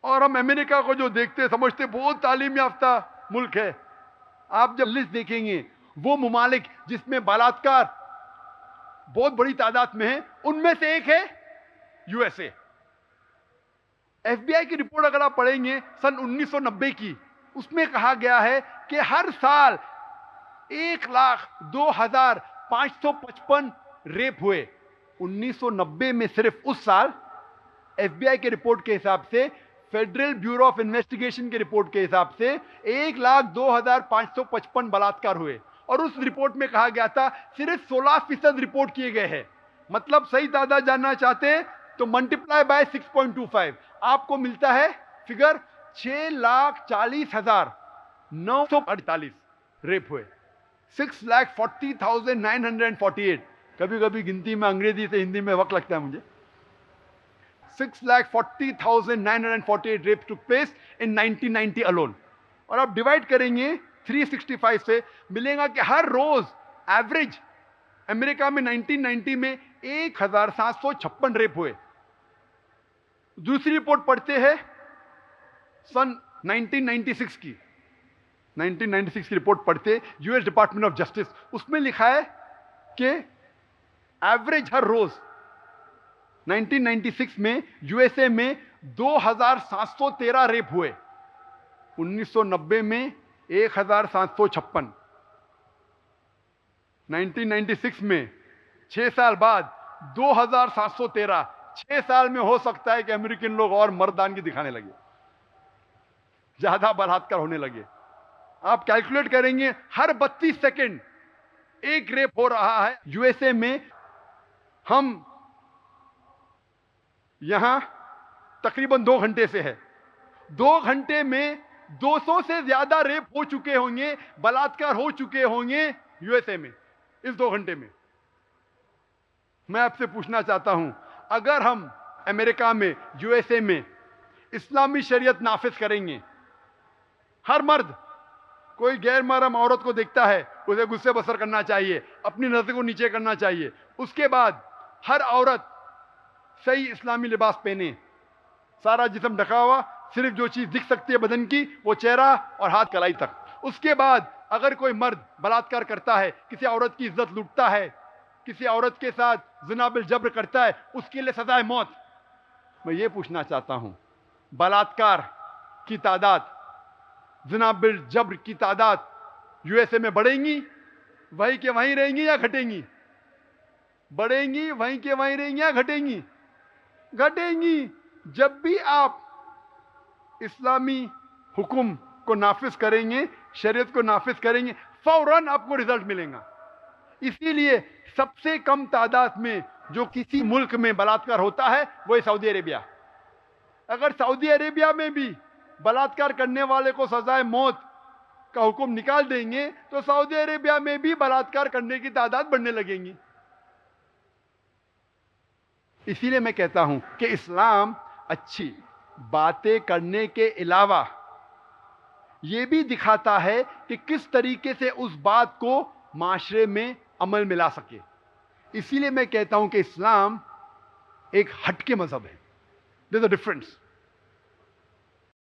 और हम अमेरिका को जो देखते समझते बहुत तालीम याफ्ता मुल्क है। आप जब लिस्ट देखेंगे वो ममालिक जिसमें बलात्कार बहुत बड़ी तादाद में है, उनमें से एक है यूएसए। एफबीआई की रिपोर्ट अगर आप पढ़ेंगे सन 1990 की, उसमें कहा गया है कि हर साल 1,02,555 रेप हुए। 1990 में सिर्फ उस साल एफबीआई के रिपोर्ट के हिसाब से, फेडरल ब्यूरो ऑफ इन्वेस्टिगेशन के रिपोर्ट के हिसाब से 1,02,555 बलात्कार हुए। और उस रिपोर्ट में कहा गया था सिर्फ 16% रिपोर्ट किए गए हैं। मतलब सही तादाद जानना चाहते हैं तो मल्टीप्लाई बाय 6.25, आपको मिलता है फिगर 6,40,948 रेप हुए। 6,40,948। कभी कभी गिनती में अंग्रेजी से हिंदी में वक्त लगता है मुझे। 6,40,948 rape took place in 1990 alone. और आप डिवाइड करेंगे 365 से, मिलेगा कि हर रोज एवरेज अमेरिका में 1990 में 1,756 रेप हुए। दूसरी रिपोर्ट पढ़ते हैं सन 1996 की। 1996 की रिपोर्ट पढ़ते यूएस डिपार्टमेंट ऑफ जस्टिस, उसमें लिखा है कि एवरेज हर रोज 1996 में यूएसए में 2,713 रेप हुए। 1990 में 1,756। 1996 में 6 साल बाद 2,713। 6 साल में हो सकता है कि अमेरिकन लोग और मर्दानगी दिखाने लगे, ज्यादा बलात्कार होने लगे। आप कैलकुलेट करेंगे हर 32 सेकंड एक रेप हो रहा है यूएसए में। हम यहां तकरीबन 2 घंटे से है, 2 घंटे में 200 से ज्यादा रेप हो चुके होंगे, बलात्कार हो चुके होंगे यूएसए में इस 2 घंटे में। मैं आपसे पूछना चाहता हूं, अगर हम अमेरिका में, यूएसए में इस्लामी शरीयत नाफिज करेंगे, हर मर्द कोई गैर महरम औरत को देखता है उसे गुस्से बसर करना चाहिए, अपनी नजर को नीचे करना चाहिए। उसके बाद हर औरत सही इस्लामी लिबास पहने, सारा जिस्म ढका हुआ, सिर्फ जो चीज दिख सकती है बदन की वो चेहरा और हाथ कलाई तक। उसके बाद अगर कोई मर्द बलात्कार करता है, किसी औरत की इज्जत लूटता है, किसी औरत के साथ ज़िना बिल जब्र करता है, उसके लिए सजा है मौत। मैं ये पूछना चाहता हूं, बलात्कार की तादाद, ज़िना बिल जब्र की तादाद यूएसए में बढ़ेंगी, वहीं के वहीं रहेंगी या घटेंगी? बढ़ेंगी, वहीं के वहीं रहेंगी या घटेंगी? घटेंगी। जब भी आप इस्लामी हुक्म को नाफिज करेंगे, शरीयत को नाफिज करेंगे, फौरन आपको रिजल्ट मिलेगा। इसीलिए सबसे कम तादाद में जो किसी मुल्क में बलात्कार होता है वो है सऊदी अरेबिया। अगर सऊदी अरेबिया में भी बलात्कार करने वाले को सजाए मौत का हुक्म निकाल देंगे तो सऊदी अरेबिया में भी बलात्कार करने की तादाद बढ़ने लगेंगी। इसीलिए मैं कहता हूं कि इस्लाम अच्छी बातें करने के अलावा यह भी दिखाता है कि किस तरीके से उस बात को माशरे में अमल में ला सके। इसीलिए मैं कहता हूं कि इस्लाम एक हटके मजहब है। There is a difference.